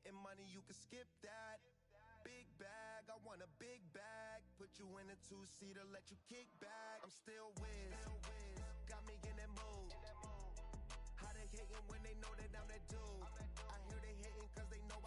Getting money, you can skip that. Big bag, I want a big bag. Put you in a two-seater, let you kick back. I'm still whiz, got me in that mood. How they hating when they know that I'm that dude? I hear they hating cause they know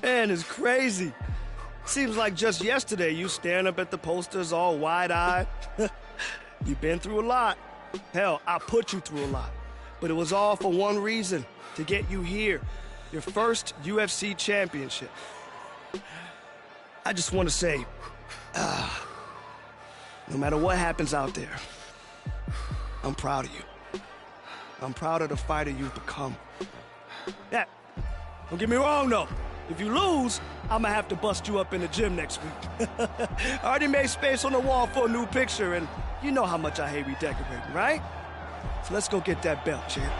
Man, it's crazy. Seems like just yesterday you staring up at the posters all wide-eyed. You've been through a lot. Hell, I put you through a lot. But it was all for one reason, to get you here. Your first UFC championship. I just want to say, no matter what happens out there, I'm proud of you. I'm proud of the fighter you've become. Yeah. Don't get me wrong, though. If you lose, I'm gonna have to bust you up in the gym next week. I already made space on the wall for a new picture, and you know how much I hate redecorating, right? So let's go get that belt, champ.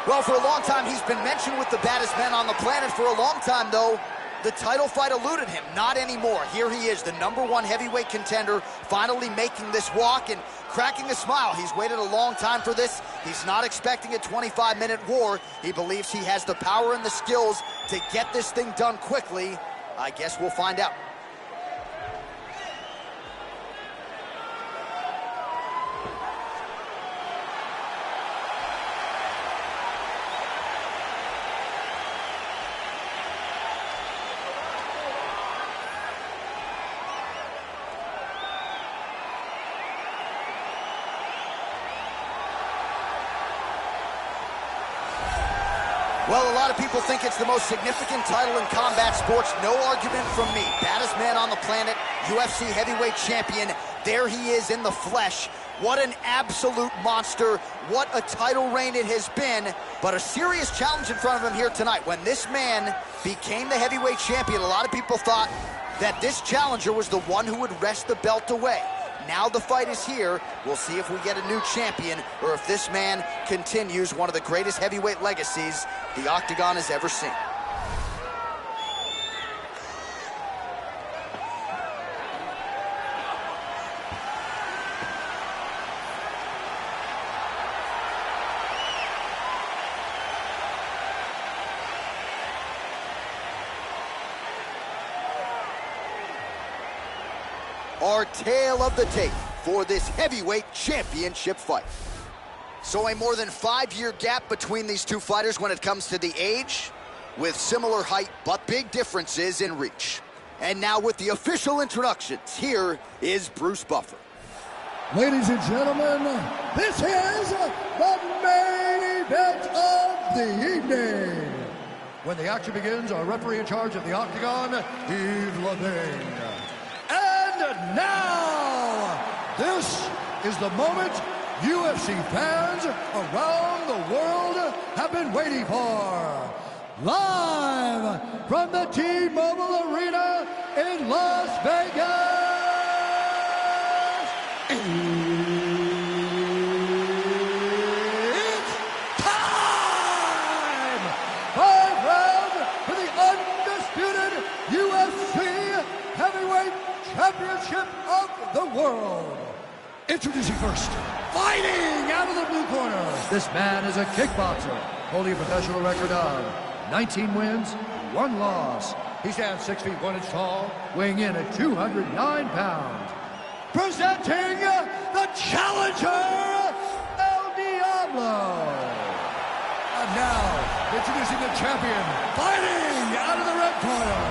Well, for a long time, he's been mentioned with the baddest men on the planet. For a long time, though, the title fight eluded him. Not anymore. Here he is, the #1 heavyweight contender, finally making this walk and cracking a smile. He's waited a long time for this. He's not expecting a 25-minute war. He believes he has the power and the skills to get this thing done quickly. I guess we'll find out. Well, a lot of people think it's the most significant title in combat sports. No argument from me. Baddest man on the planet, UFC heavyweight champion. There he is in the flesh. What an absolute monster. What a title reign it has been. But a serious challenge in front of him here tonight. When this man became the heavyweight champion, a lot of people thought that this challenger was the one who would wrest the belt away. Now the fight is here. We'll see if we get a new champion or if this man continues one of the greatest heavyweight legacies the Octagon has ever seen. Our tale of the tape for this heavyweight championship fight. So a more than 5-year gap between these two fighters when it comes to the age, with similar height but big differences in reach. And now with the official introductions, here is Bruce Buffer. Ladies and gentlemen, this is the main event of the evening. When the action begins, our referee in charge of the Octagon, Yves Levine. And now, this is the moment UFC fans around the world have been waiting for. Live from the T-Mobile Arena in Las Vegas. It's time! 5 rounds for the undisputed UFC Heavyweight Championship of the world. Introducing first, fighting out of the blue corner. This man is a kickboxer, holding a professional record of 19 wins, 1 loss. He stands 6 feet 1 inch tall, weighing in at 209 pounds. Presenting the challenger, El Diablo. And now, introducing the champion, fighting out of the red corner.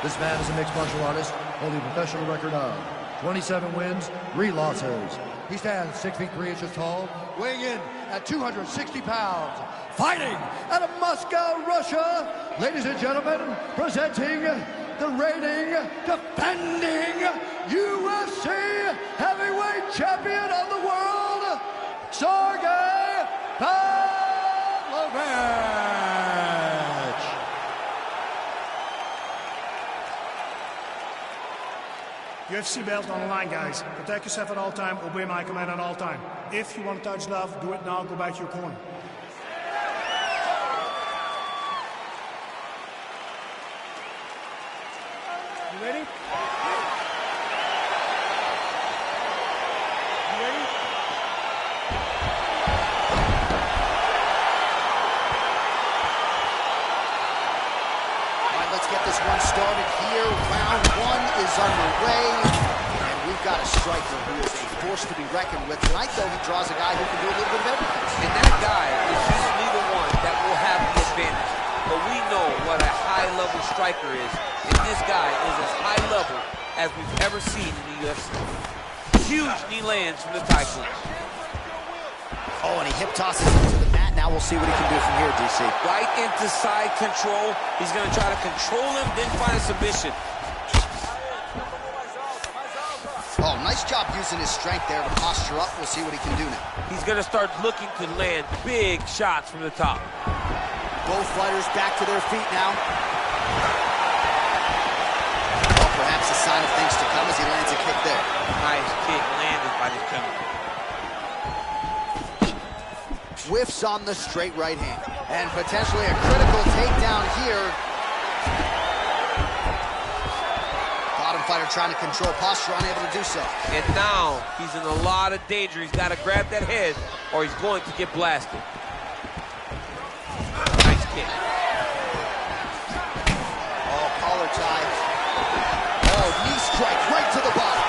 This man is a mixed martial artist, holding a professional record of 27 wins, 3 losses. He stands 6 feet 3 inches tall, weighing in at 260 pounds. Fighting out of Moscow, Russia, ladies and gentlemen, presenting the reigning, defending UFC heavyweight champion of the world, Sergey Pavlovich. UFC belt on the line, guys. Protect yourself at all time, obey my command at all time. If you want to touch love, do it now, go back to your corner. You ready? You ready? All right, let's get this one started here. Round 1 is underway, and we've got a striker who is a force to be reckoned with. Tonight, though, he draws a guy who can do a little bit of everything. And that guy is usually the one that will have the advantage. But we know what a high-level striker is, and this guy is as high level as we've ever seen in the UFC. Huge knee lands from the Tycoon. Oh, and he hip tosses him to the mat. Now we'll see what he can do from here, DC. Right into side control. He's going to try to control him, then find a submission. Oh, nice job using his strength there to posture up. We'll see what he can do now. He's going to start looking to land big shots from the top. Both fighters back to their feet now. Oh, perhaps a sign of things to come as he lands a kick there. Nice kick landed by this gentleman. Whiffs on the straight right hand. And potentially a critical takedown here. Bottom fighter trying to control posture, unable to do so. And now he's in a lot of danger. He's got to grab that head or he's going to get blasted. Nice kick. Oh, collar tie. Oh, knee strike right to the bottom.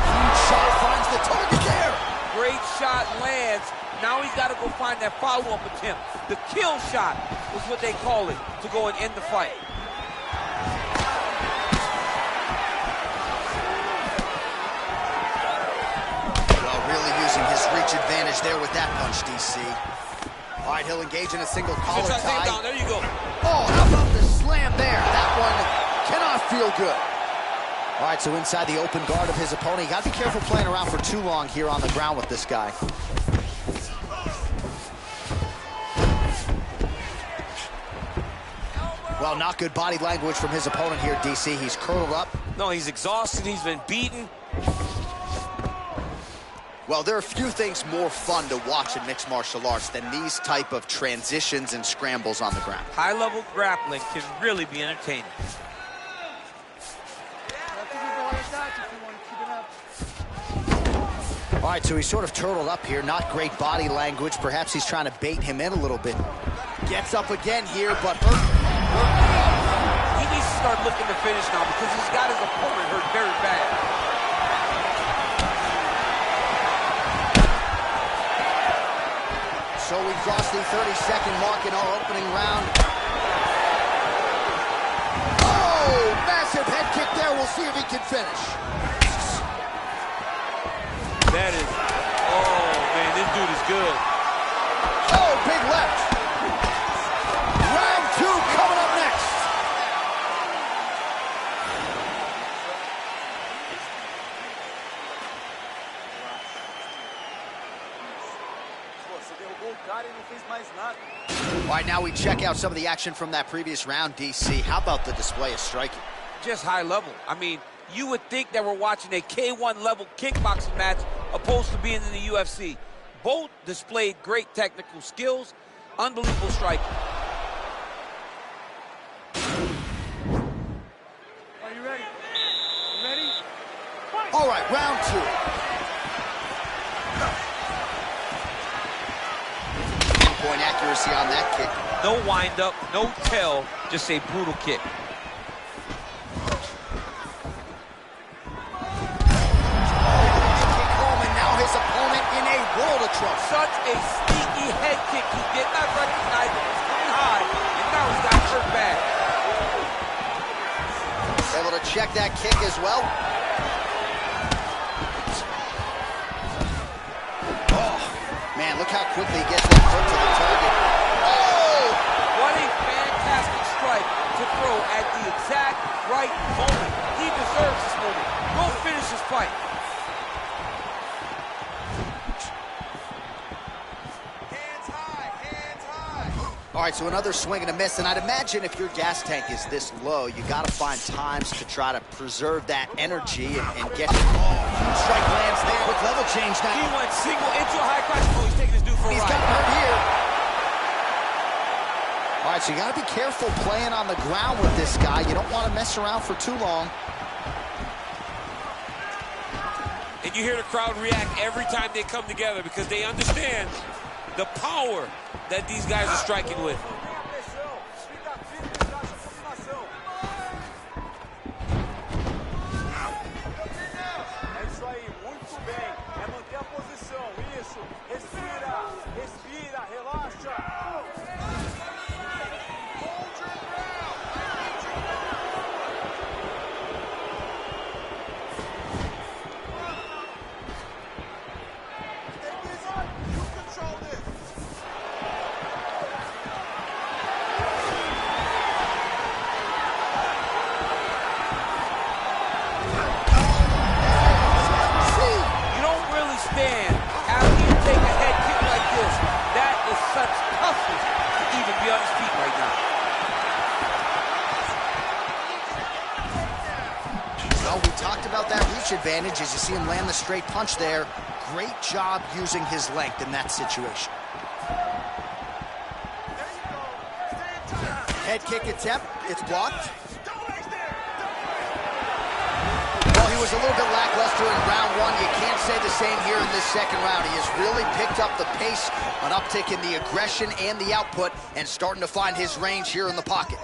Huge shot finds the target there. Great shot lands. Now he's got to go find that follow-up attempt. The kill shot is what they call it, to go and end the fight. Well, really using his reach advantage there with that punch, DC. All right, he'll engage in a single collar tie. Down. There you go. Oh, how about the slam there? That one cannot feel good. All right, so inside the open guard of his opponent. You got to be careful playing around for too long here on the ground with this guy. Well, not good body language from his opponent here, DC. He's curled up. No, he's exhausted. He's been beaten. Well, there are few things more fun to watch in mixed martial arts than these type of transitions and scrambles on the ground. High-level grappling can really be entertaining. All right, so he's sort of turtled up here. Not great body language. Perhaps he's trying to bait him in a little bit. Gets up again here, but hurt. He needs to start looking to finish now because he's got his opponent hurt very bad. So we crossed the 30-second mark in our opening round. Oh, massive head kick there. We'll see if he can finish. That is, oh man, this dude is good. Oh, big left. Round 2 coming up next. All right, now we check out some of the action from that previous round, DC. How about the display of striking? Just high level. I mean, you would think that we're watching a K1 level kickboxing match opposed to being in the UFC. Both displayed great technical skills, unbelievable striking. Are you ready? You ready? Fight! All right, round 2. Point accuracy on that kick. No wind up, no tail, just a brutal kick. His opponent in a world of trouble. Such a sneaky head kick. He did not recognize it was coming high, and now he's got hurt bad. Able to check that kick as well. Oh, man, look how quickly he gets that foot to the target. Oh! What a fantastic strike to throw at the exact right moment. He deserves this moment. Go finish his fight. All right, so another swing and a miss, and I'd imagine if your gas tank is this low, you got to find times to try to preserve that energy and get... Oh, strike lands there. Quick level change now. He went single into a high crash. Oh, he's taking this dude for a ride. He's got hurt here. All right, so you got to be careful playing on the ground with this guy. You don't want to mess around for too long. And you hear the crowd react every time they come together because they understand the power that these guys are striking with. Advantage as you see him land the straight punch there. Great job using his length in that situation. Head kick attempt, it's blocked. Well, he was a little bit lackluster in round 1. You can't say the same here in this second round. He has really picked up the pace, an uptick in the aggression and the output, and starting to find his range here in the pocket.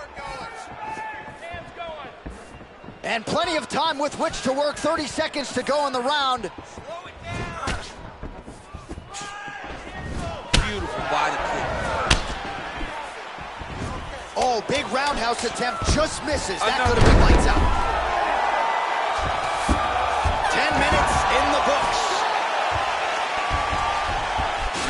And plenty of time with which to work. 30 seconds to go in the round. Beautiful body kick. Oh, big roundhouse attempt, just misses. That could have been lights out. 10 minutes in the books.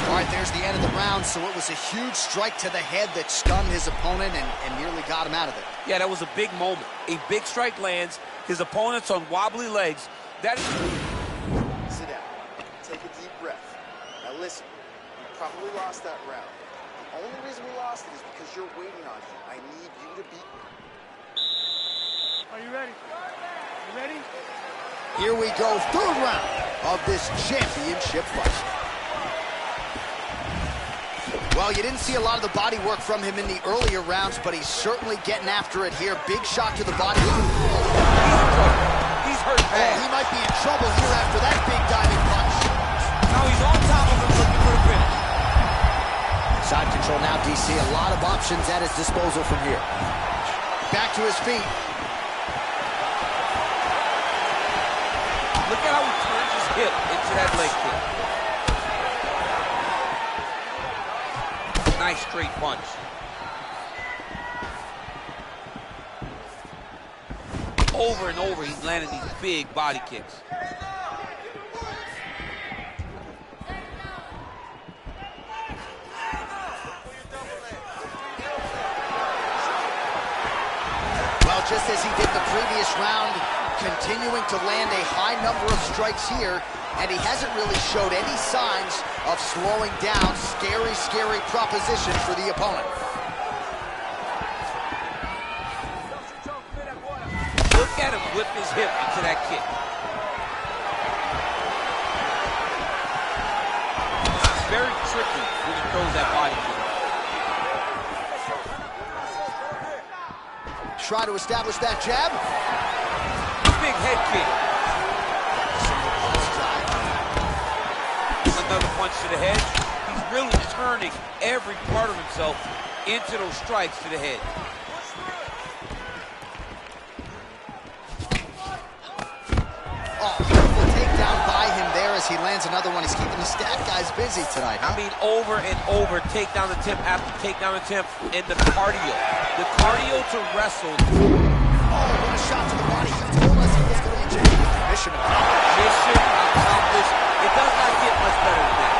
All right, there's the end of the round, so it was a huge strike to the head that stunned his opponent and nearly got him out of it. Yeah, that was a big moment. A big strike lands, his opponent's on wobbly legs. That is... Sit down. Take a deep breath. Now listen, you probably lost that round. The only reason we lost it is because you're waiting on him. I need you to beat me. Are you ready? You ready? Here we go, third round of this championship fight. Well, you didn't see a lot of the body work from him in the earlier rounds, but he's certainly getting after it here. Big shot to the body. He's hurt bad. Oh, he might be in trouble here after that big diving punch. Now he's on top of him looking for the finish. Side control now, DC. A lot of options at his disposal from here. Back to his feet. Look at how he turns his hip into that leg kick. Nice straight punch. Over and over, he's landing these big body kicks. Well, just as he did the previous round, continuing to land a high number of strikes here, and he hasn't really showed any signs of slowing down. Scary, scary proposition for the opponent. Look at him whip his hip into that kick. It's very tricky when he throws that body kick. Try to establish that jab. Big head kick. Another punch to the head. He's really turning every part of himself into those strikes to the head. Oh, beautiful takedown by him there as he lands another one. He's keeping the stat guys busy tonight. I mean, over and over, takedown attempt after takedown attempt, and the cardio. The cardio to wrestle. Oh, what a shot to the body. He told us he was going to eject. Mission accomplished. Mission accomplished. It does not get much better than that.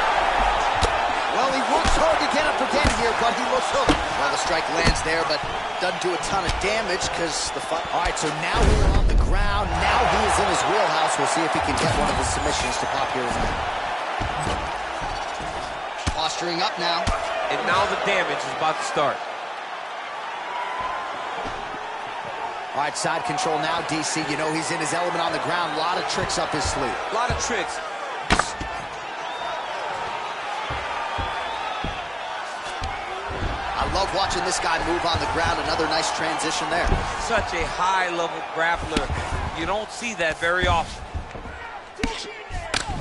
Well, he works hard to get up again here, but he looks hooked. Well, the strike lands there, but doesn't do a ton of damage because the fight. All right, so now we're on the ground. Now he is in his wheelhouse. We'll see if he can get one of his submissions to pop here in a minute. Posturing up now. And now the damage is about to start. All right, side control now, DC. You know he's in his element on the ground. A lot of tricks up his sleeve. A lot of tricks. I love watching this guy move on the ground. Another nice transition there. Such a high-level grappler. You don't see that very often.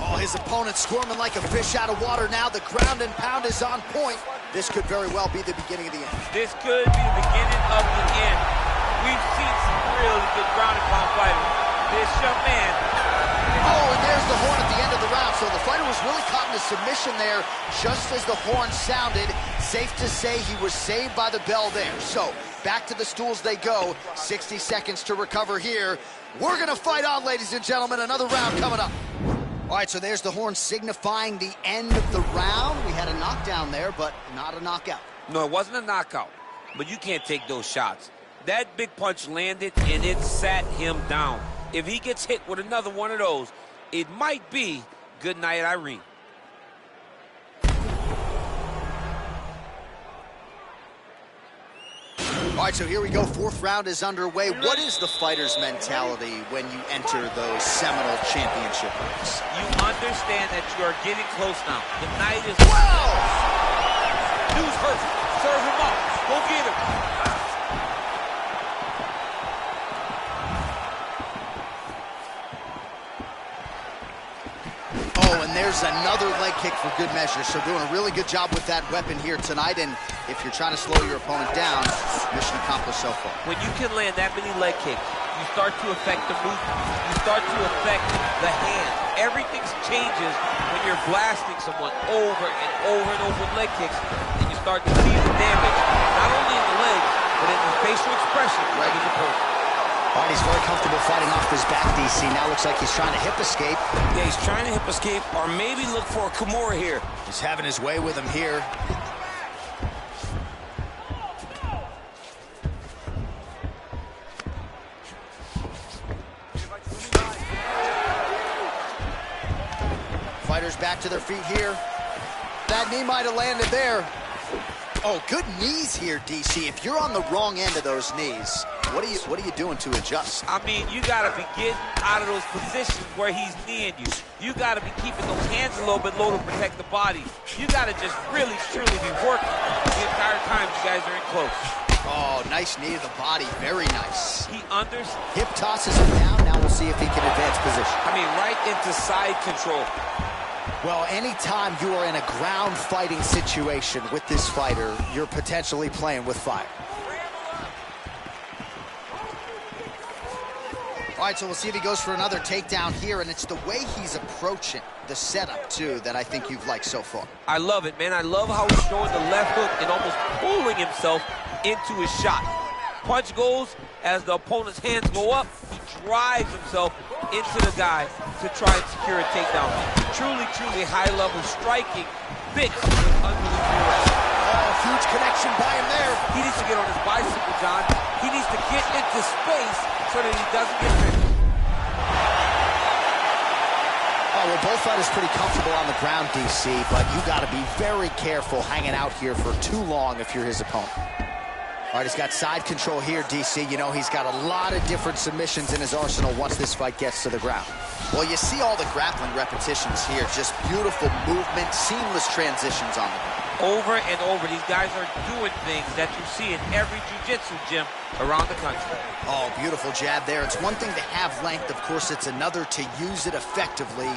Oh, his opponent squirming like a fish out of water now. The ground and pound is on point. This could very well be the beginning of the end. This could be the beginning of the end. We've seen some really good ground and pound fighters. This young man. Oh, and there's the horn at the end of the round. So the fighter was really caught in a submission there just as the horn sounded. Safe to say he was saved by the bell there. So back to the stools they go. 60 seconds to recover here. We're going to fight on, ladies and gentlemen. Another round coming up. All right, so there's the horn signifying the end of the round. We had a knockdown there, but not a knockout. No, it wasn't a knockout, but you can't take those shots. That big punch landed, and it sat him down. If he gets hit with another one of those, it might be good night, Irene. All right, so here we go. Fourth round is underway. What is the fighter's mentality when you enter those seminal championship rings? You understand that you are getting close now. The night is... Wow! News first. Serve him up. Go get him. Oh, and there's another leg kick for good measure. So doing a really good job with that weapon here tonight. And if you're trying to slow your opponent down, mission accomplished so far. When you can land that many leg kicks, you start to affect the movement. You start to affect the hand. Everything changes when you're blasting someone over and over and over with leg kicks, and you start to see the damage, not only in the legs, but in the facial expression of his opponent. All right, he's very comfortable fighting off his back, DC. Now looks like he's trying to hip escape. Yeah, he's trying to hip escape or maybe look for a Kimura here. He's having his way with him here. Fighters back to their feet here. That knee might have landed there. Oh, good knees here, DC. If you're on the wrong end of those knees, what are you doing to adjust? I mean, you got to be getting out of those positions where he's kneeing you. You got to be keeping those hands a little bit low to protect the body. You got to just really, truly be working the entire time you guys are in close. Oh, nice knee to the body. Very nice. He understands. Hip tosses him down. Now we'll see if he can advance position. I mean, right into side control. Well, anytime you are in a ground fighting situation with this fighter, you're potentially playing with fire. All right, so we'll see if he goes for another takedown here, and it's the way he's approaching the setup, too, that I think you've liked so far. I love it, man. I love how he's throwing the left hook and almost pulling himself into his shot. Punch goes, as the opponent's hands go up, he drives himself into the guy to try and secure a takedown. Truly, truly high-level striking. Big under the duress. Oh, huge connection by him there. He needs to get on his bicycle, John. He needs to get into space fighter's pretty comfortable on the ground, DC, but you got to be very careful hanging out here for too long if you're his opponent. All right, he's got side control here, DC. You know, he's got a lot of different submissions in his arsenal once this fight gets to the ground. Well, you see all the grappling repetitions here. Just beautiful movement, seamless transitions on the ground. Over and over, these guys are doing things that you see in every jiu-jitsu gym around the country. Oh, beautiful jab there. It's one thing to have length. Of course, it's another to use it effectively.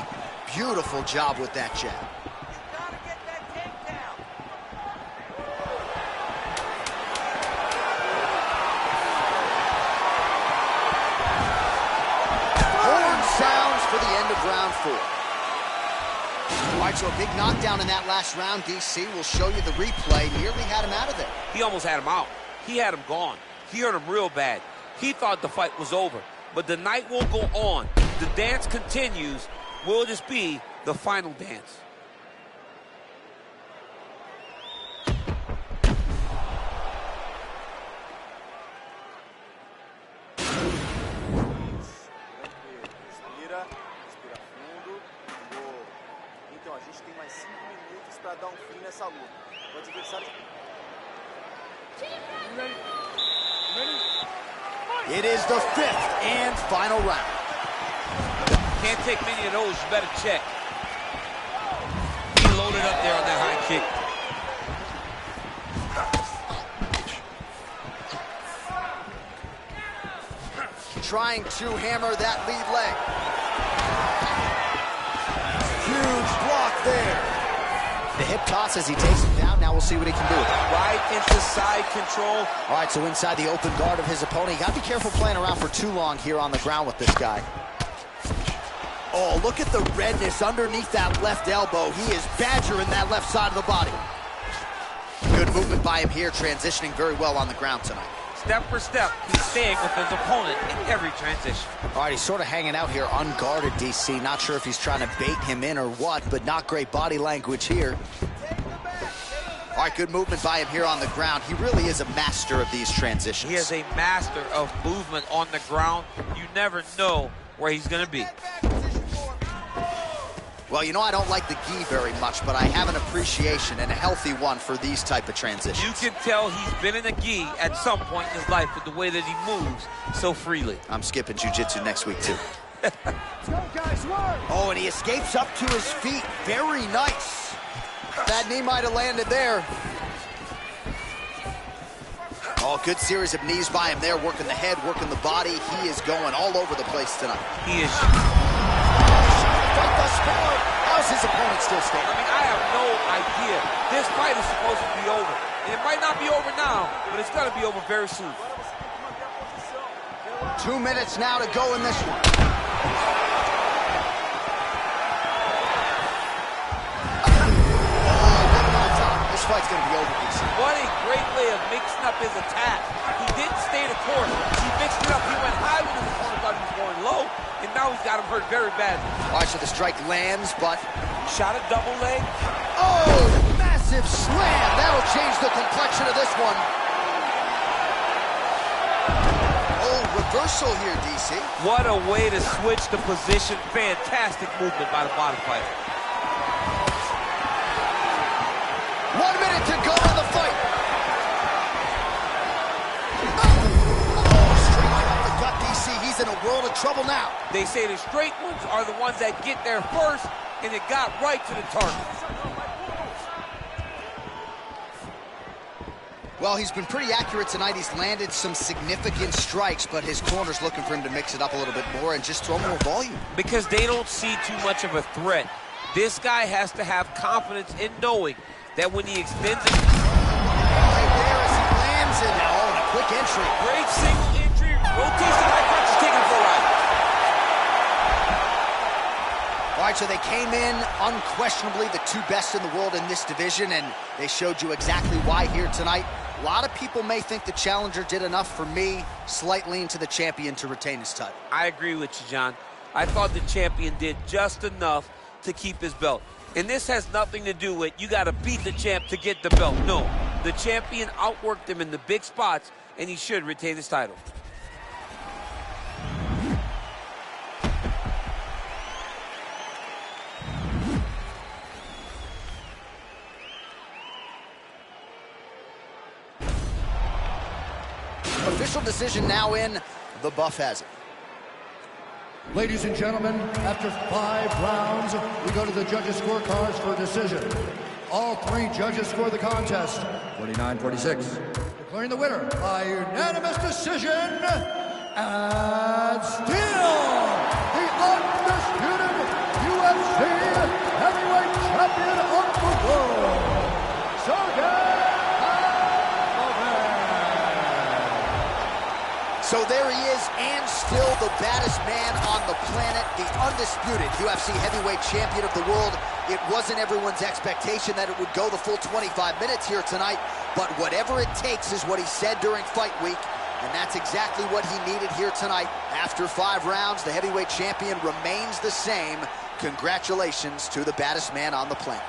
Beautiful job with that jab. Horn sounds for the end of round 4. All right, so a big knockdown in that last round. DC will show you the replay. Nearly had him out of there. He almost had him out. He had him gone. He hurt him real bad. He thought the fight was over. But the night will go on. The dance continues. Will this be the final dance? A gente tem mais 5 minutos para dar fim nessa luta. O adversário... It is the 5th and final round. Can't take many of those. You better check. He loaded up there on that high kick. Trying to hammer that lead leg. Huge block there. The hip toss as he takes him down. Now we'll see what he can do with it. Right into side control. All right, so inside the open guard of his opponent. You got to be careful playing around for too long here on the ground with this guy. Oh, look at the redness underneath that left elbow. He is badgering that left side of the body. Good movement by him here, transitioning very well on the ground tonight. Step for step, he's staying with his opponent in every transition. All right, he's sort of hanging out here unguarded, DC. Not sure if he's trying to bait him in or what, but not great body language here. All right, good movement by him here on the ground. He really is a master of these transitions. He is a master of movement on the ground. You never know where he's going to be. Well, you know, I don't like the gi very much, but I have an appreciation and a healthy one for these type of transitions. You can tell he's been in a gi at some point in his life with the way that he moves so freely. I'm skipping jiu-jitsu next week, too. Let's go, guys, work! Oh, and he escapes up to his feet. Very nice. That knee might have landed there. Oh, good series of knees by him there, working the head, working the body. He is going all over the place tonight. He is. Fight thus far. How's his opponent still standing? I mean, I have no idea. This fight is supposed to be over. And it might not be over now, but it's going to be over very soon. 2 minutes now to go in this one. This fight's going to be over, DC. What a great way of mixing up his attack. He didn't stay the course. He mixed it up. He went high when his opponent thought he was going low, and now he's got him hurt very badly. All right, so the strike lands, but... Shot a double leg. Oh, massive slam. That'll change the complexion of this one. Oh, reversal here, DC. What a way to switch the position. Fantastic movement by the bottom fighter. 1 minute to go in the fight. Straight right up the gut, DC. He's in a world of trouble now. They say the straight ones are the ones that get there first, and it got right to the target. Well, he's been pretty accurate tonight. He's landed some significant strikes, but his corner's looking for him to mix it up a little bit more and just throw more volume. Because they don't see too much of a threat. This guy has to have confidence in knowing that when he extends it... Right there as he lands it. Oh, and a quick entry. Great single entry. Rotation high punch is taking for a ride. All right, so they came in unquestionably the two best in the world in this division, and they showed you exactly why here tonight. A lot of people may think the challenger did enough. For me, slight lean to the champion to retain his title. I agree with you, John. I thought the champion did just enough to keep his belt. And this has nothing to do with you got to beat the champ to get the belt. No, the champion outworked him in the big spots, and he should retain his title. Official decision now in. The buff has it. Ladies and gentlemen, after 5 rounds, we go to the judges' scorecards for a decision. All 3 judges score the contest 49-46. Declaring the winner by unanimous decision, and still the undisputed UFC heavyweight champion of the world, COUGAR. So there he is, and still the baddest man on the planet, the undisputed UFC heavyweight champion of the world. It wasn't everyone's expectation that it would go the full 25 minutes here tonight, but whatever it takes is what he said during fight week, and that's exactly what he needed here tonight. After 5 rounds, the heavyweight champion remains the same. Congratulations to the baddest man on the planet.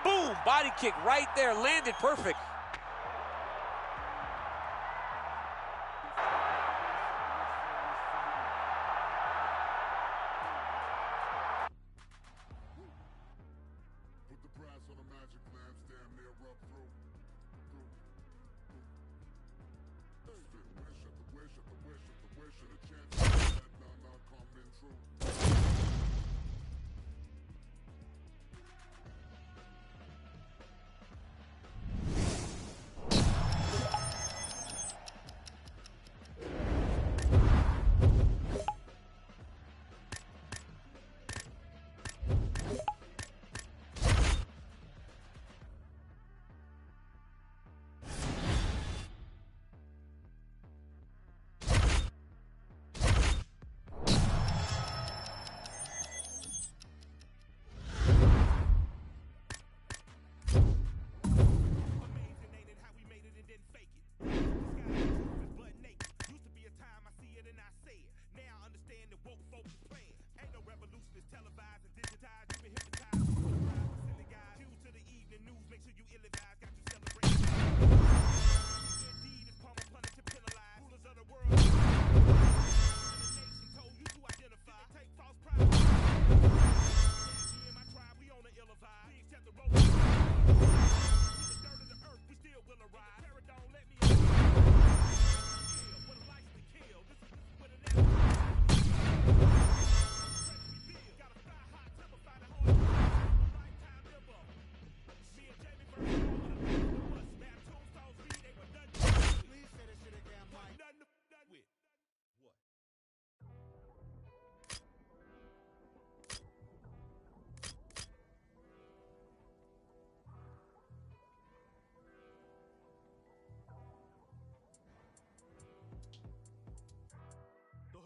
Boom! Body kick right there, landed perfect. Put the brass on the magic lamps, damn near rub through. Wish at the wish, at the wish, at the wish, at the chance that not coming true.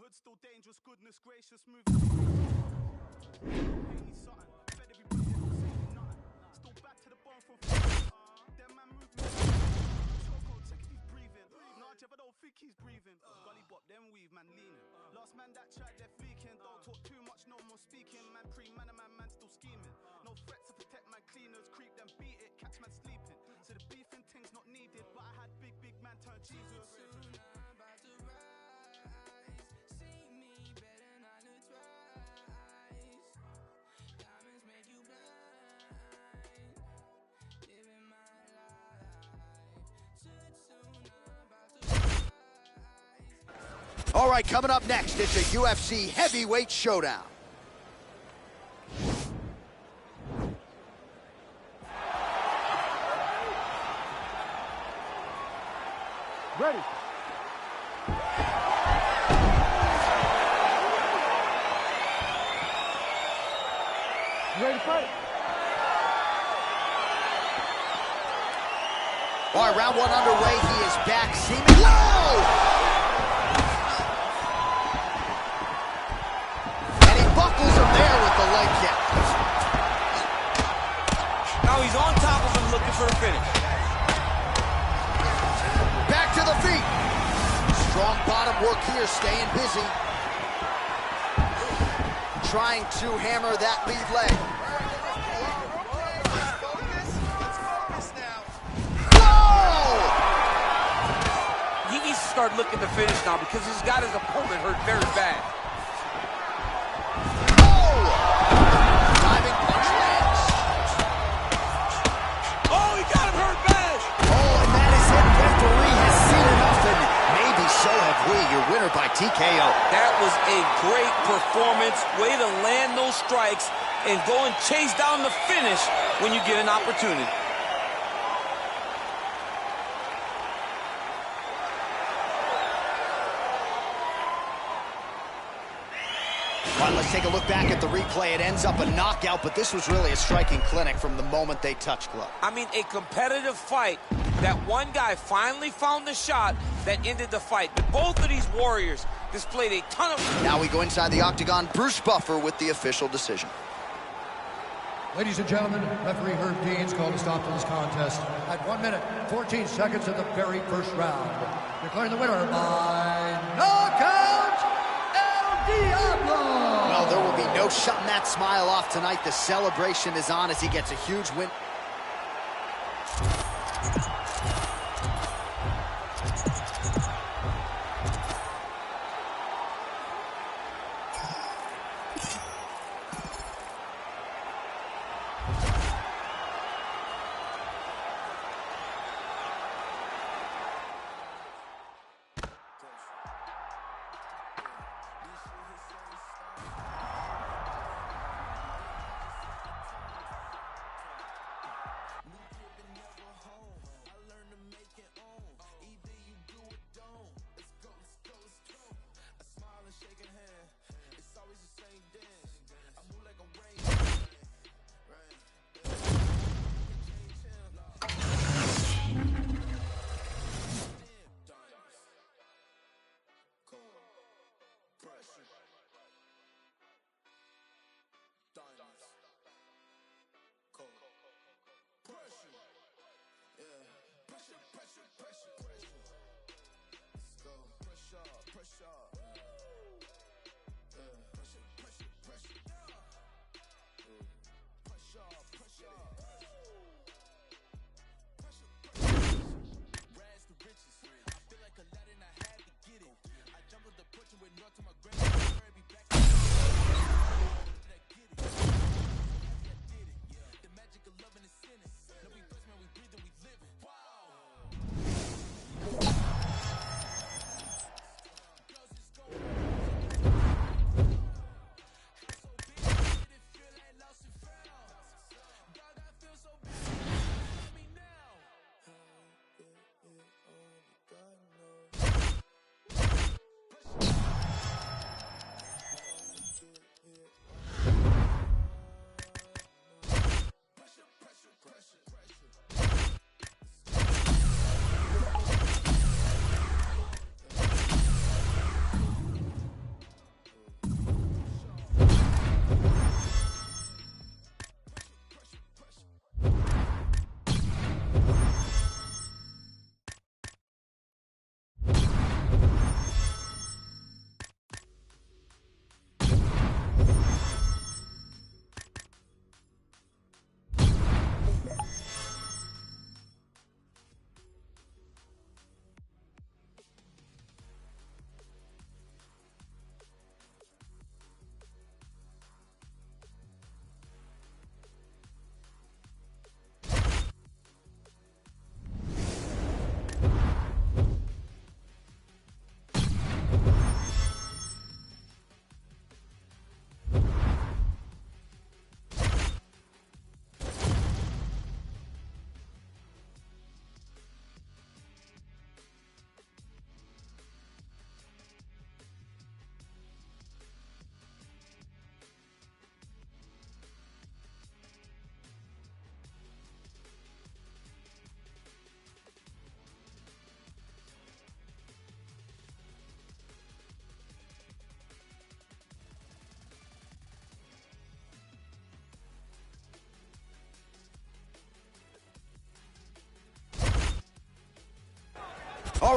Still dangerous, goodness gracious, moving. Ain't something. Fed everybody that was saying nothing. Still back to the bone from them man moving. Choco, check if he's breathing. Nah, Jeff, I don't think he's breathing. Gully bop, then weave, man leaning. Last man that tried their fleeking. Don't talk too much, no more speaking. Man pre-man, man still scheming. No threats to protect man cleaners. Creep them, beat it, catch man sleeping. So the beef and things not needed, but I had big man turn Jesus. All right, coming up next, it's a UFC heavyweight showdown. Ready. Ready to fight? All right, round 1 underway. He is back. Seaman. Whoa! here, staying busy. Trying to hammer that lead leg. Let's focus now. Whoa! He needs to start looking to finish now because he's got his opponent hurt very bad. Oh! Diving punch lands. Oh, he got him hurt bad. Oh, and that is it. Referee has seen enough, and maybe so have we. Your winner by TKO. That was a great performance. Way to land those strikes and go and chase down the finish when you get an opportunity. All right, let's take a look back at the replay. It ends up a knockout, but this was really a striking clinic from the moment they touched glove. I mean, a competitive fight. That one guy finally found the shot that ended the fight. But both of these warriors displayed a ton of... Now we go inside the octagon. Bruce Buffer with the official decision. Ladies and gentlemen, referee Herb Dean's called a stop to this contest at 1 minute, 14 seconds of the very first round. Declaring the winner by knockout, El Diablo! Well, there will be no shutting that smile off tonight. The celebration is on as he gets a huge win.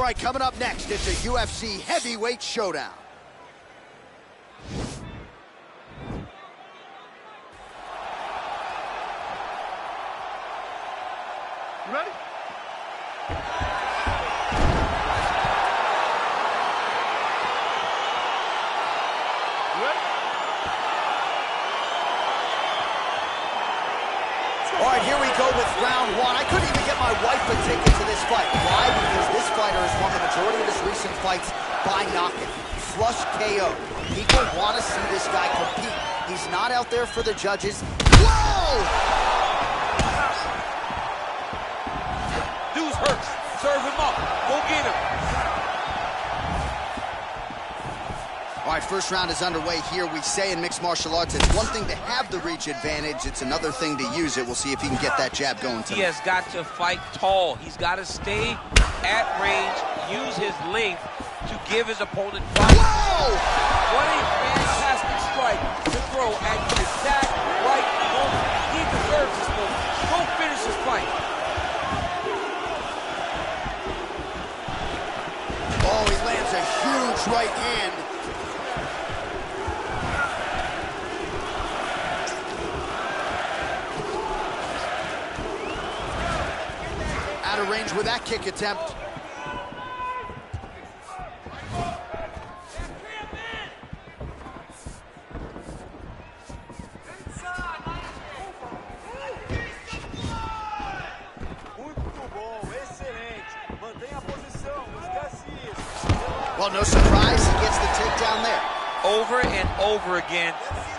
right, coming up next, it's a UFC heavyweight showdown. You ready? All right, here we go with round one. I couldn't even get my wife a ticket to this fight. Why? Because this fighter has won the majority of his recent fights by knockout. Flush KO. People want to see this guy compete. He's not out there for the judges. Whoa! Dude's hurt. Serve him up. Go get him. All right, first round is underway here. We say in mixed martial arts, it's one thing to have the reach advantage. It's another thing to use it. We'll see if he can get that jab going tonight. He has got to fight tall. He's got to stay at range, use his length to give his opponent fight. Whoa! What a fantastic strike to throw at the exact right moment. He deserves this moment. Go finish his fight. Oh, he lands a huge right hand. Out of range with that kick attempt. Well, no surprise, he gets the takedown there. Over and over again,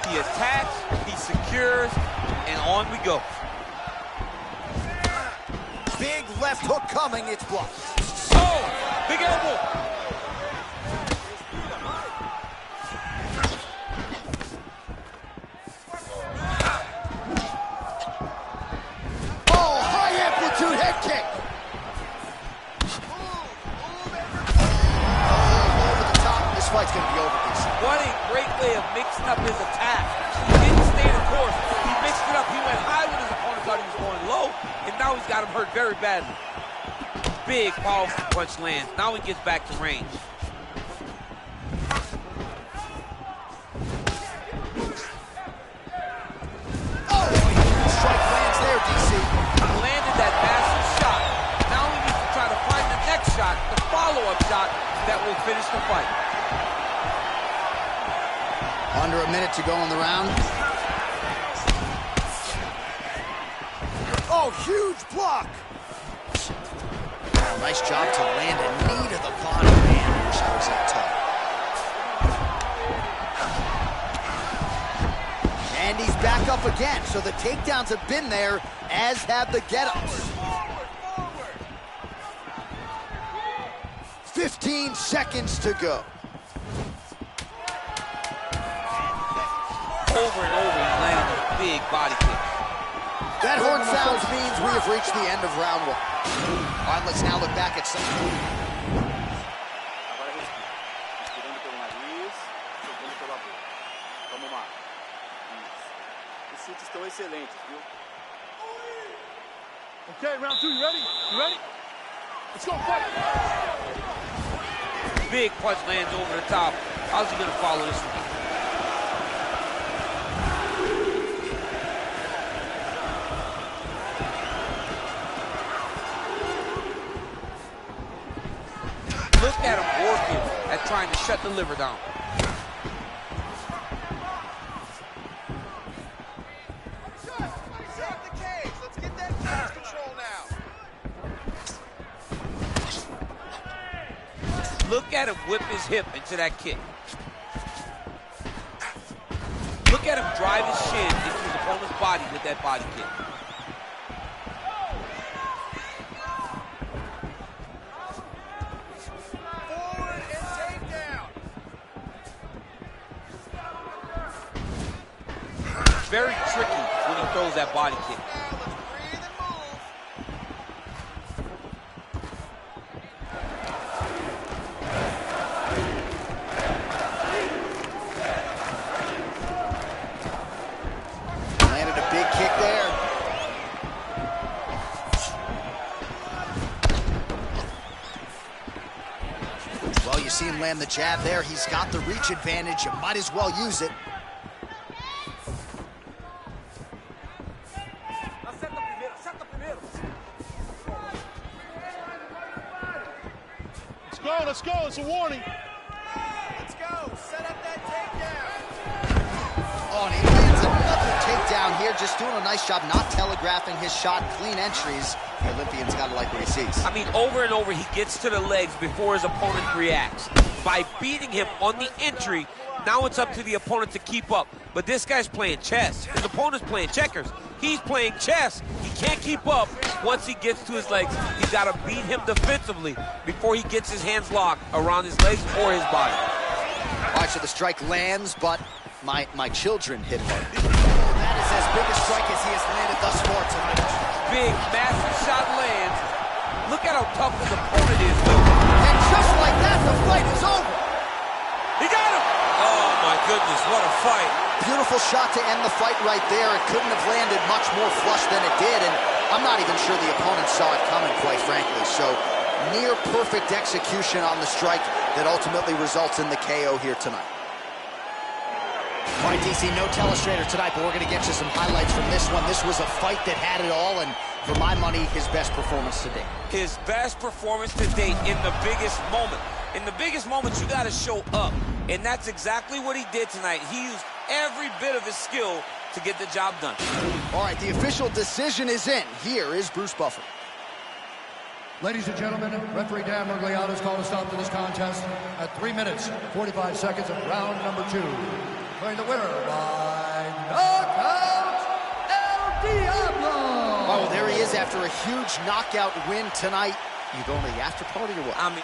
he attacks, he secures, and on we go. Big left hook coming, it's blocked. Oh, big elbow. Oh, high amplitude head kick. Over the top, this fight's gonna be over, DC. What a great way of mixing up his attack. He didn't stay the course. He mixed it up. He went high when his opponent thought he was going low, and now he's got him hurt very badly. Big, powerful punch lands. Now he gets back to range. Oh, strike lands there, DC. He landed that massive shot. Now he needs to try to find the next shot, the follow-up shot that will finish the fight. Under a minute to go in the round. Oh, huge block. Oh, nice job to land a knee to the body, man. I wish I was that tall. And he's back up again, so the takedowns have been there, as have the get-ups. 15 seconds to go. Over and over, he's landing a big body kick. That horn sounds means we have reached the end of round one. All right, let's now look back at some. Agora respira. Inspirando pelo nariz, soltando pela boca. Vamos lá. Isso. Os chutes estão excelentes, viu? Okay, round two, you ready? You ready? Let's go, fight! Big punch lands over the top. How's he gonna follow this one? Look at him working at trying to shut the liver down. Set the cage. Let's get that cage control now. Look at him whip his hip into that kick. Look at him drive his shin into his opponent's body with that body kick. Forward and takedown. Very tricky when he throws that body kick. Now let's breathe and move. Landed a big kick there. land the jab there. He's got the reach advantage. You might as well use it. Let's go, it's a warning. Let's go, set up that takedown. Oh, and he lands another takedown here, just doing a nice job not telegraphing his shot. Clean entries. The Olympian's got to like what he sees. I mean, over and over, he gets to the legs before his opponent reacts. By beating him on the entry, now it's up to the opponent to keep up. But this guy's playing chess. His opponent's playing checkers. He's playing chess. He can't keep up. Once he gets to his legs, he's got to beat him defensively before he gets his hands locked around his legs or his body. All right, so the strike lands, but my children hit hard. That is as big a strike as he has landed thus far tonight. Big, massive shot lands. Look at how tough his opponent is, though. And just like that, the fight is over. He got him! Oh, my goodness, what a fight. Beautiful shot to end the fight right there. It couldn't have landed much more flush than it did, and I'm not even sure the opponent saw it coming, quite frankly. So, near perfect execution on the strike that ultimately results in the KO here tonight. All right, DC, no telestrator tonight, but we're going to get you some highlights from this one. This was a fight that had it all, and for my money, his best performance to date. His best performance to date in the biggest moment. In the biggest moments, you got to show up, and that's exactly what he did tonight. He used every bit of his skill to get the job done. All right, the official decision is in. Here is Bruce Buffer. Ladies and gentlemen, referee Dan Mergliano has called a stop to this contest at 3 minutes, 45 seconds of round number 2. Declaring the winner by knockout, El Diablo! Oh, there he is after a huge knockout win tonight. You going to the after party or what? I mean...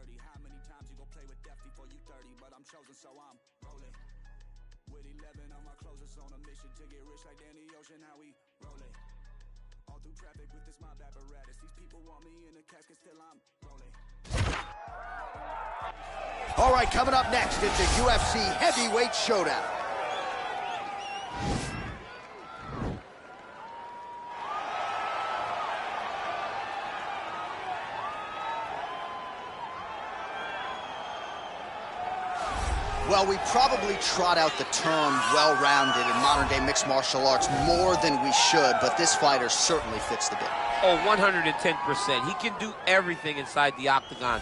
30. How many times you gon' play with death before you 30? But I'm chosen, so I'm rolling. With 11 on my closest on a mission to get rich like Danny Ocean. How we rolling? All through traffic with this mob apparatus. These people want me in a casket, still I'm rolling. All right, coming up next, it's a UFC heavyweight showdown. Well, we probably trot out the term well-rounded in modern-day mixed martial arts more than we should, but this fighter certainly fits the bill. Oh, 110%. He can do everything inside the octagon.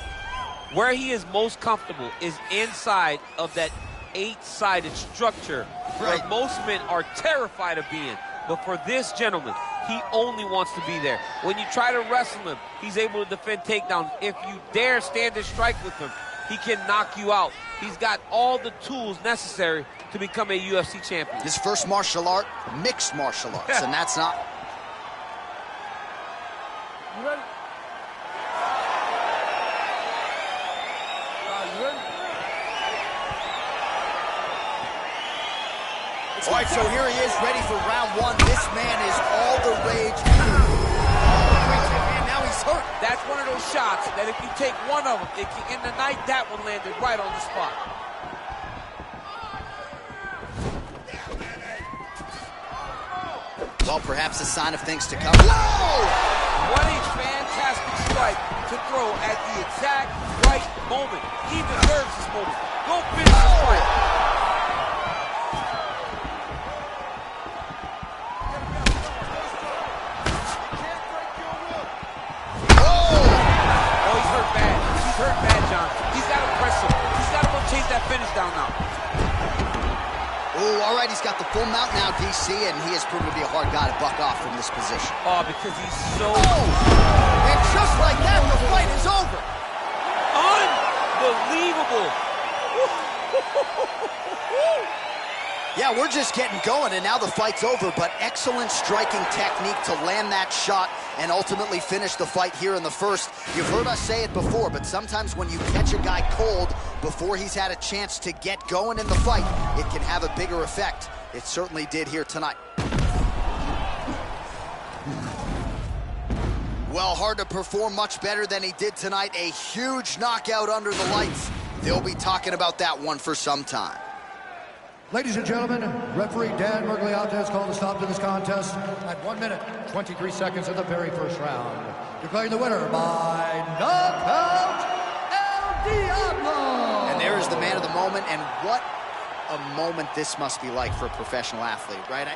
Where he is most comfortable is inside of that 8-sided structure where most men are terrified of being. But for this gentleman, he only wants to be there. When you try to wrestle him, he's able to defend takedowns. If you dare stand and strike with him, he can knock you out. He's got all the tools necessary to become a UFC champion. His first martial art, mixed martial arts, and that's not... You ready? You ready? All right, so here he is, ready for round one. This man is all the rage. And now he's hurt. That's one of those shots that if you take one of them, in the night, that one landed right on the spot. Well, perhaps a sign of things to come. Whoa! What a fantastic strike to throw at the exact right moment. He deserves this moment. Go finish this fight. Oh, he's hurt bad. He's hurt bad, John. He's got to press him. He's got to go chase that finish down now. Oh, all right, he's got the full mount now, DC, and he has proven to be a hard guy to buck off from this position. Oh, because he's so... Oh! And just like that, the fight is over. Unbelievable. Yeah, we're just getting going, and now the fight's over, but excellent striking technique to land that shot and ultimately finish the fight here in the first. You've heard us say it before, but sometimes when you catch a guy cold before he's had a chance to get going in the fight, it can have a bigger effect. It certainly did here tonight. Well, hard to perform much better than he did tonight. A huge knockout under the lights. They'll be talking about that one for some time. Ladies and gentlemen, referee Dan Mergliata has called a stop to this contest at 1 minute, 23 seconds of the very first round. Declaring the winner by knockout, El Diablo! And there is the man of the moment, and what a moment this must be like for a professional athlete, right?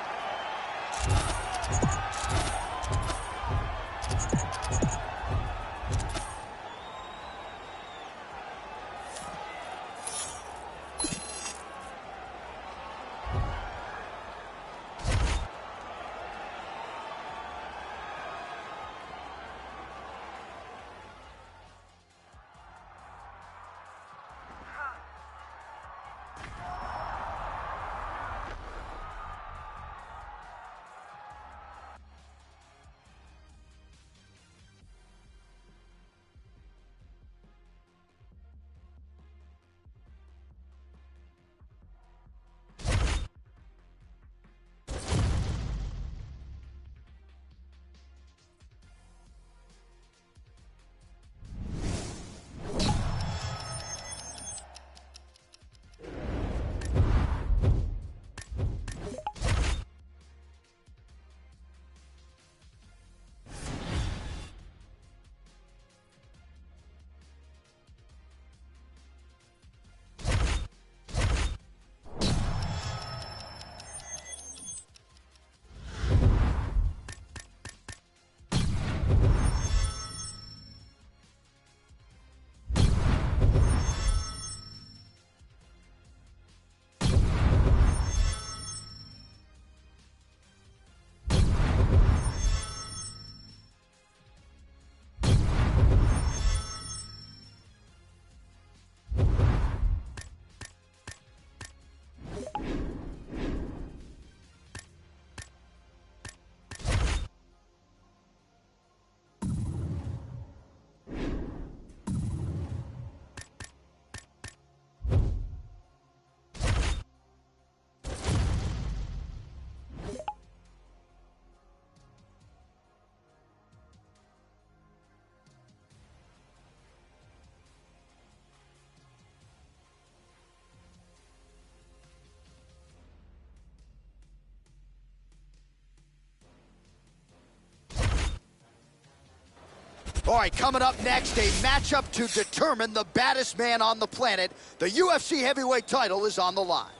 All right, coming up next, a matchup to determine the baddest man on the planet. The UFC heavyweight title is on the line.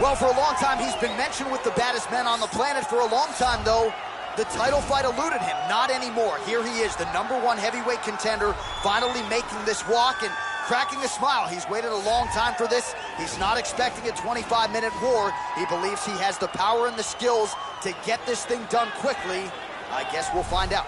Well, for a long time, he's been mentioned with the baddest men on the planet. For a long time, though, the title fight eluded him. Not anymore. Here he is, the #1 heavyweight contender, finally making this walk and cracking a smile. He's waited a long time for this. He's not expecting a 25-minute war. He believes he has the power and the skills to get this thing done quickly. I guess we'll find out.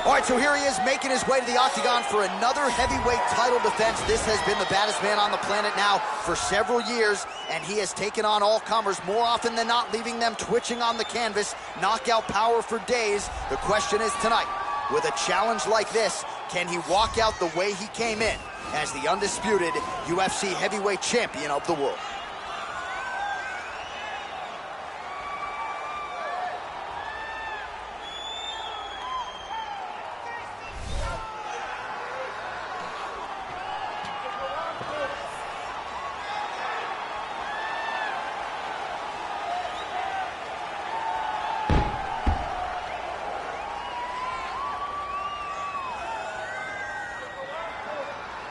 All right, so here he is making his way to the octagon for another heavyweight title defense. This has been the baddest man on the planet now for several years, and he has taken on all comers more often than not, leaving them twitching on the canvas, knockout power for days. The question is tonight, with a challenge like this, can he walk out the way he came in as the undisputed UFC heavyweight champion of the world?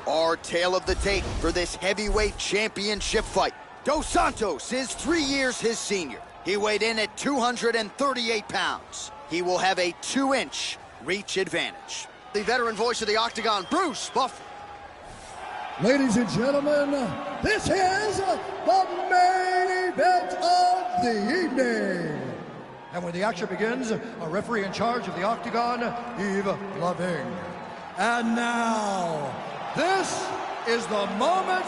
Our tale of the tape for this heavyweight championship fight. Dos Santos is 3 years his senior. He weighed in at 238 pounds. He will have a 2-inch reach advantage. The veteran voice of the octagon, Bruce Buff. Ladies and gentlemen, this is the main event of the evening. And when the action begins, a referee in charge of the octagon, Yves Loving. And now, this is the moment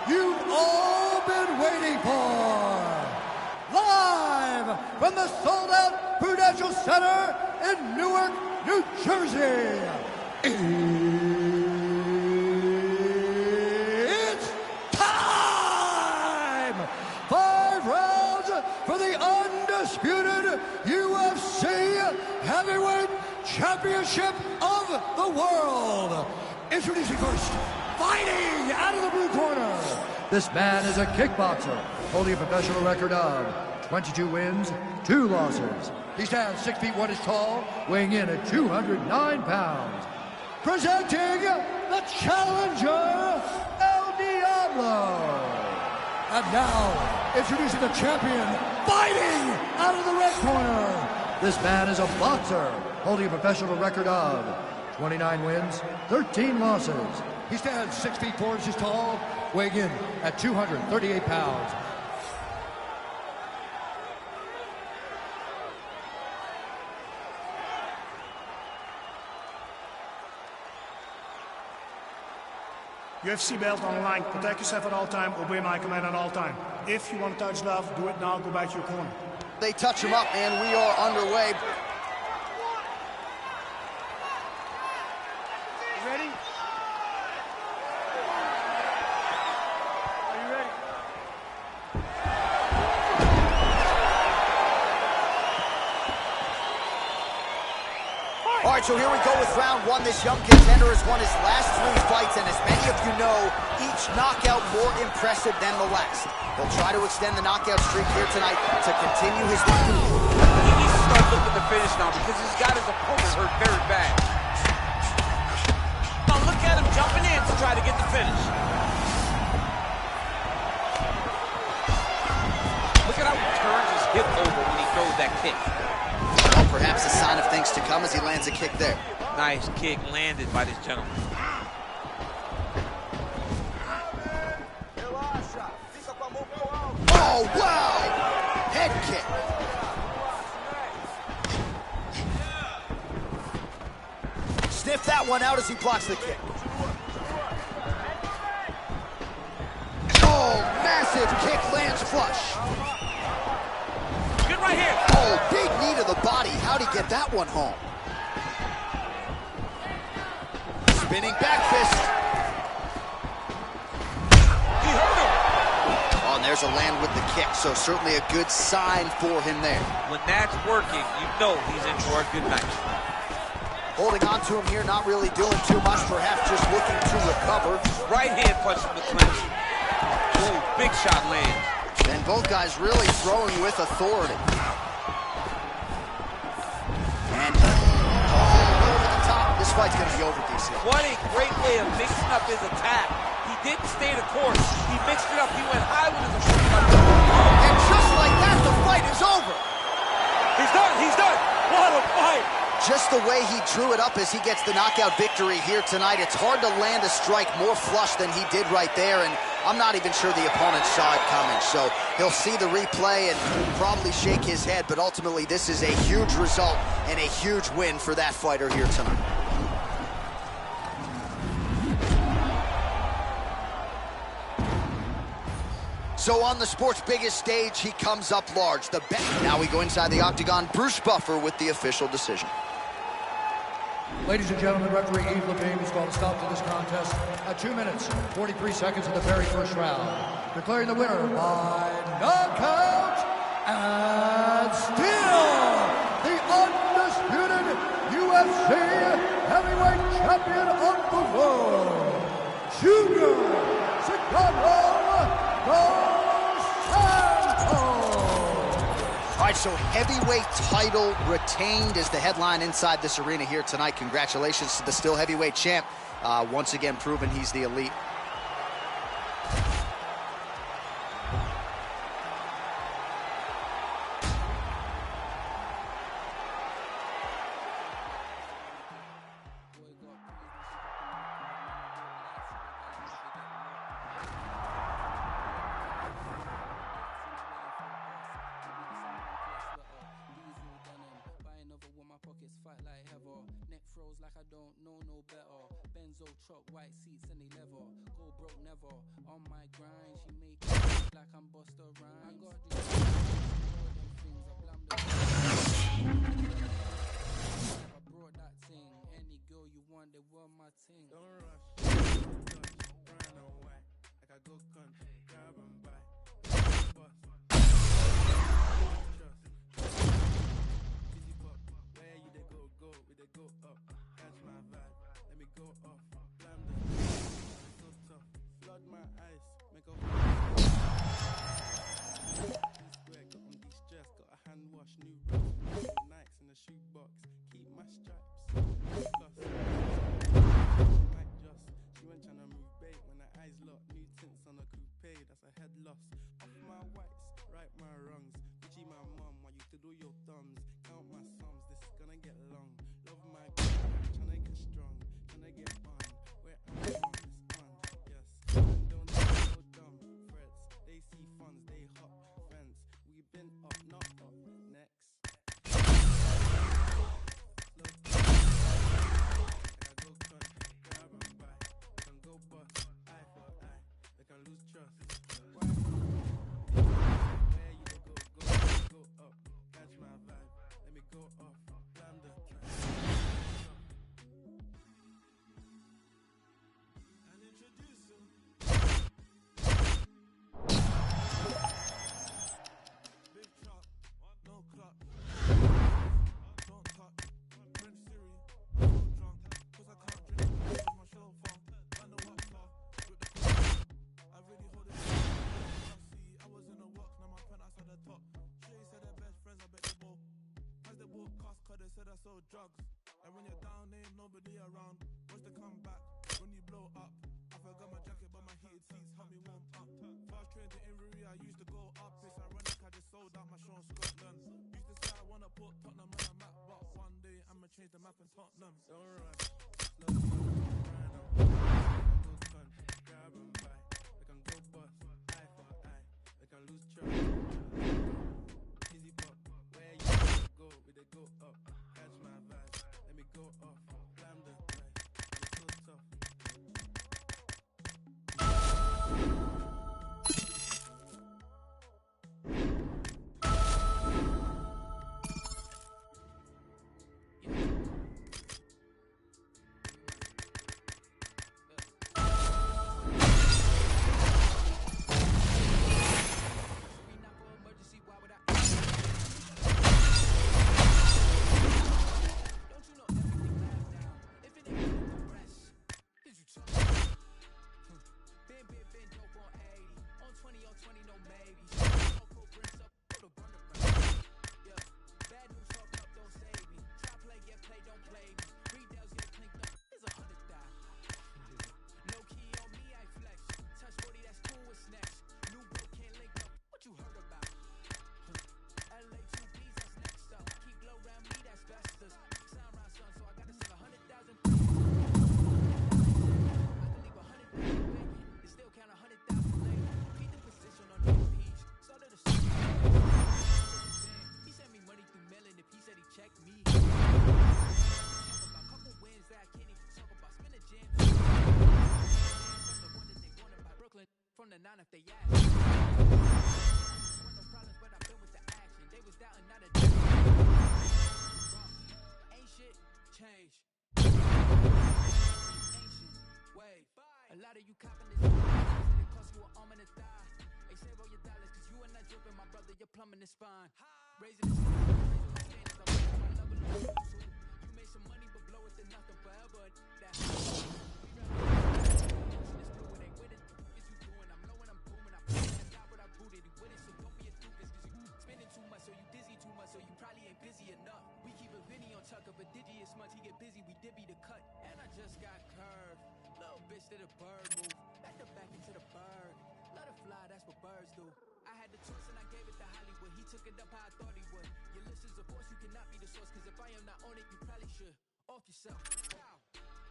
you've all been waiting for. Live from the sold-out Prudential Center in Newark, New Jersey. It's time! 5 rounds for the undisputed UFC Heavyweight Championship of the world. Introducing first, fighting out of the blue corner. This man is a kickboxer, holding a professional record of 22 wins, 2 losses. He stands 6 feet 1 inch tall, weighing in at 209 pounds. Presenting the challenger, El Diablo. And now, introducing the champion, fighting out of the red corner. This man is a boxer, holding a professional record of 29 wins, 13 losses. He stands 6 feet 4 inches tall, weighing in at 238 pounds. UFC belt on the line. Protect yourself at all time. Obey my command at all time. If you want to touch love, do it now. Go back to your corner. They touch him up, and we are underway. Ready? Are you ready? All right, so here we go with round 1. This young contender has won his last 3 fights, and as many of you know, each knockout more impressive than the last. He'll try to extend the knockout streak here tonight to continue his... He needs to start looking to finish now because he's got his opponent hurt very bad. Now look at him jumping in to try to get the finish. Look at how he turns his hip over when he throws that kick. Well, perhaps a sign of things to come as he lands a kick there. Nice kick landed by this gentleman. Oh, wow! Head kick. Sniff that one out as he blocks the kick. Oh, massive kick lands flush. Good right here. Oh, big knee to the body. How'd he get that one home? Spinning back fist. He hurt him. Oh, and there's a land with the kick, so certainly a good sign for him there. When that's working, you know he's in for a good night. Holding on to him here, not really doing too much, perhaps just looking to recover. Right hand punch from the clinch. Ooh, big shot lands. And both guys really throwing with authority. And over the top. This fight's going to be over, DC. What a great way of mixing up his attack. He didn't stay the course. He mixed it up. He went high with his approach. And just like that, the fight is over. He's done. He's done. What a fight. Just the way he drew it up as he gets the knockout victory here tonight. It's hard to land a strike more flush than he did right there, and I'm not even sure the opponent saw it coming. So he'll see the replay and probably shake his head, but ultimately this is a huge result and a huge win for that fighter here tonight. So on the sport's biggest stage, he comes up large. The bet. Now we go inside the octagon. Bruce Buffer with the official decision. Ladies and gentlemen, referee Yves Levine has called a stop to this contest at 2 minutes, 43 seconds of the very first round, declaring the winner by knockout and still the undisputed UFC heavyweight champion of the world, Junior Cicaro. All right, so heavyweight title retained is the headline inside this arena here tonight. Congratulations to the still heavyweight champ. Once again, proven he's the elite. White seats and they leather, go broke never. On my grind, she make it like I'm Busta Rhymes. I got these things, I blam the I brought that thing. Any girl you want, they want my thing. Don't rush, brown and white. Like I go gun, grab and buy. Bust, busy pop, where you they go, we they go up. Catch my vibe, let me go off. Flood my eyes, make a square, got on de-stress, got a hand wash, new Nikes in the shoebox, keep my stripes. Plus, might just, she went trying to move bait when her eyes locked, new tints on a coupe, that's a head loss. Off my whites, right my wrongs, Gucci my mum, I used to do your thumbs, count my sums, this is gonna get long. Love my girl, tryna get strong, tryna get on, where I'm on. Drugs, and when you're down, ain't nobody around. What's the comeback when you blow up? I forgot my jacket, but my heated seats help me warm up. Fast train to Inverie, I used to go up. It's ironic, I just sold out my show in Scotland. Used to say I wanna put Tottenham on the map, but one day I'ma change the map in Tottenham. Don't rush, slow down, go gun, grab and buy. We can go bust, eye for eye. We can lose track. Easy pop, where you go, we they go up. Catch my vibe, let me go off, blam the play, it's so tough. on the 9 if they ask. Want no problems, but I've been with the action. They was doubting, not a ain't shit change. Ancient wave. A lot of you copping this. It cost you an arm and a thigh. They save all your dollars, cause you are not dripping, my brother. Your plumbing is fine. Raising the standards, my level of you made some money, but blow it to nothing forever. That so you dizzy too much, so you probably ain't busy enough. We keep a Vinny on tuck up a digi as much, he get busy, we dibby the cut. And I just got curved, little bitch did a bird move, back to back into the bird. Let it fly, that's what birds do. I had the choice and I gave it to Hollywood, he took it up how I thought he would. Your list is a force, you cannot be the source, cause if I am not on it, you probably should. Off yourself, wow.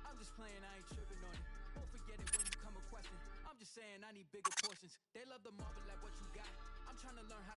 I'm just playing, I ain't tripping on it. Don't forget it when you come a question. I'm just saying I need bigger portions. They love the marble like what you got. I'm trying to learn how